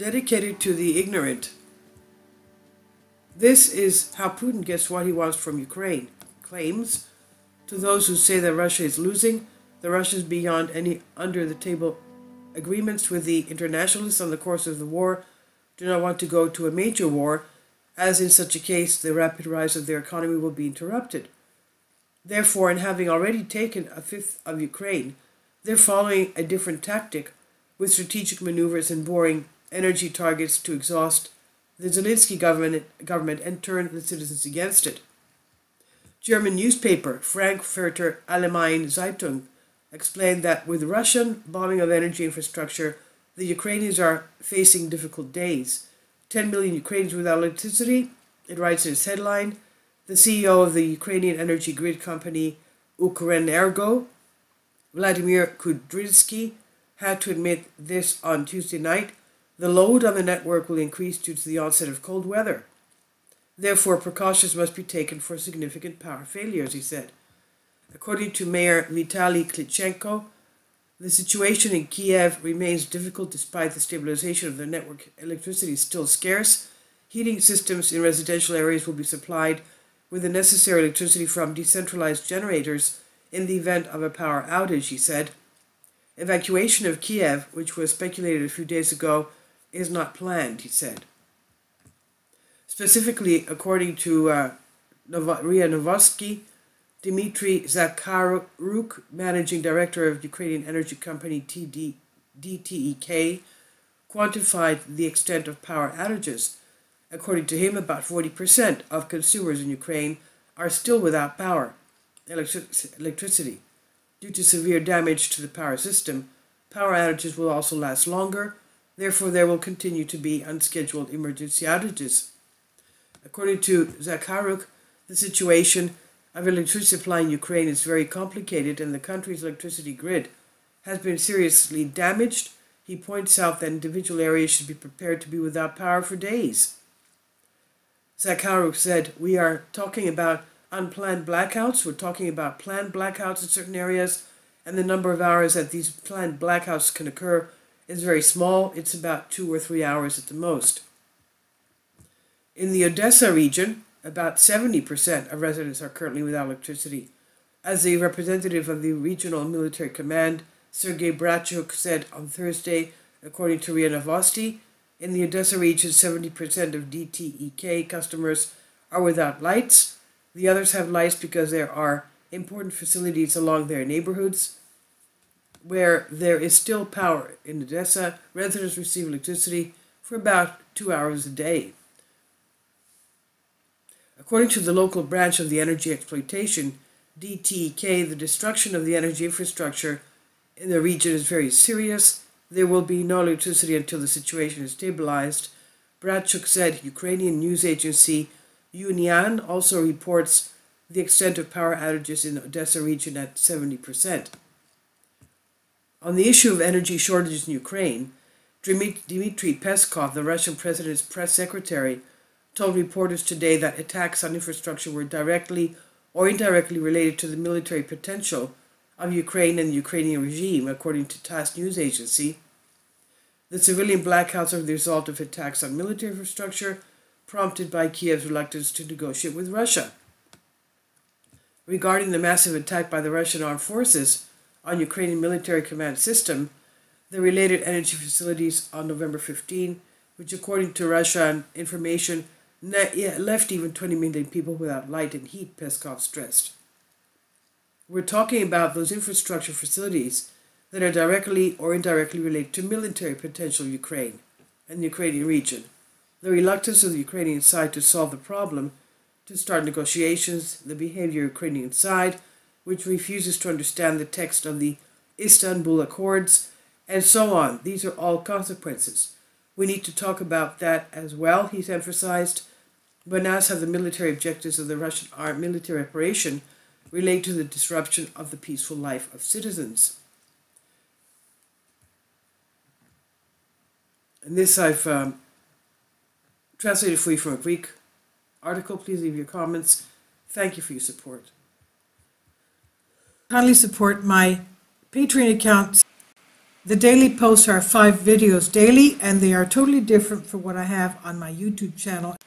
dedicated to the ignorant. This is how Putin gets what he wants from Ukraine. Claims to those who say that Russia is losing, the Russians beyond any under-the-table agreements with the internationalists on the course of the war do not want to go to a major war, as in such a case the rapid rise of their economy will be interrupted. Therefore, in having already taken a fifth of Ukraine, they're following a different tactic with strategic maneuvers and boring energy targets to exhaust the Zelensky government and turn the citizens against it. German newspaper Frankfurter Allgemeine Zeitung explained that with Russian bombing of energy infrastructure, the Ukrainians are facing difficult days. 10 million Ukrainians without electricity, it writes in its headline. The CEO of the Ukrainian energy grid company Ukrenergo, Vladimir Kudrynsky, had to admit this on Tuesday night. The load on the network will increase due to the onset of cold weather. Therefore, precautions must be taken for significant power failures, he said. According to Mayor Vitaly Klitschko, the situation in Kiev remains difficult despite the stabilization of the network. Electricity is still scarce. Heating systems in residential areas will be supplied with the necessary electricity from decentralized generators in the event of a power outage, he said. Evacuation of Kiev, which was speculated a few days ago, is not planned, he said. Specifically, according to RIA Novosti, Dmitry Zakharuk, managing director of Ukrainian energy company DTEK, quantified the extent of power outages. According to him, about 40% of consumers in Ukraine are still without electricity. Due to severe damage to the power system, power outages will also last longer. Therefore, there will continue to be unscheduled emergency outages. According to Zakharuk, the situation of electricity supply in Ukraine is very complicated and the country's electricity grid has been seriously damaged. He points out that individual areas should be prepared to be without power for days. Zakharuk said, "We are talking about unplanned blackouts. We're talking about planned blackouts in certain areas, and the number of hours that these planned blackouts can occur is very small. It's about 2 or 3 hours at the most." In the Odessa region, about 70% of residents are currently without electricity. As the representative of the regional military command, Sergei Brachuk, said on Thursday, according to RIA Novosti, in the Odessa region, 70% of DTEK customers are without lights. The others have lights because there are important facilities along their neighborhoods. Where there is still power in Odessa, residents receive electricity for about 2 hours a day. According to the local branch of the energy exploitation, DTEK, the destruction of the energy infrastructure in the region is very serious. There will be no electricity until the situation is stabilized. Bratchuk said. Ukrainian news agency Unian also reports the extent of power outages in the Odessa region at 70%. On the issue of energy shortages in Ukraine, Dmitry Peskov, the Russian president's press secretary, told reporters today that attacks on infrastructure were directly or indirectly related to the military potential of Ukraine and the Ukrainian regime, according to TASS news agency. The civilian blackouts are the result of attacks on military infrastructure prompted by Kiev's reluctance to negotiate with Russia. Regarding the massive attack by the Russian armed forces on Ukrainian military command system, the related energy facilities on November 15, which according to Russian information left even 20 million people without light and heat, Peskov stressed. We're talking about those infrastructure facilities that are directly or indirectly related to military potential of Ukraine and the Ukrainian region. The reluctance of the Ukrainian side to solve the problem, to start negotiations, the behavior of the Ukrainian side, which refuses to understand the text of the Istanbul Accords, and so on. These are all consequences. We need to talk about that as well, he's emphasized. But as have the military objectives of the Russian military operation relate to the disruption of the peaceful life of citizens. And this I've translated for you from a Greek article. Please leave your comments. Thank you for your support. Kindly support my Patreon account. The daily posts are 5 videos daily, and they are totally different from what I have on my YouTube channel.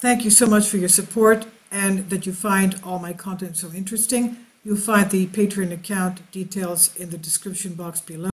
Thank you so much for your support and that you find all my content so interesting. You'll find the Patreon account details in the description box below.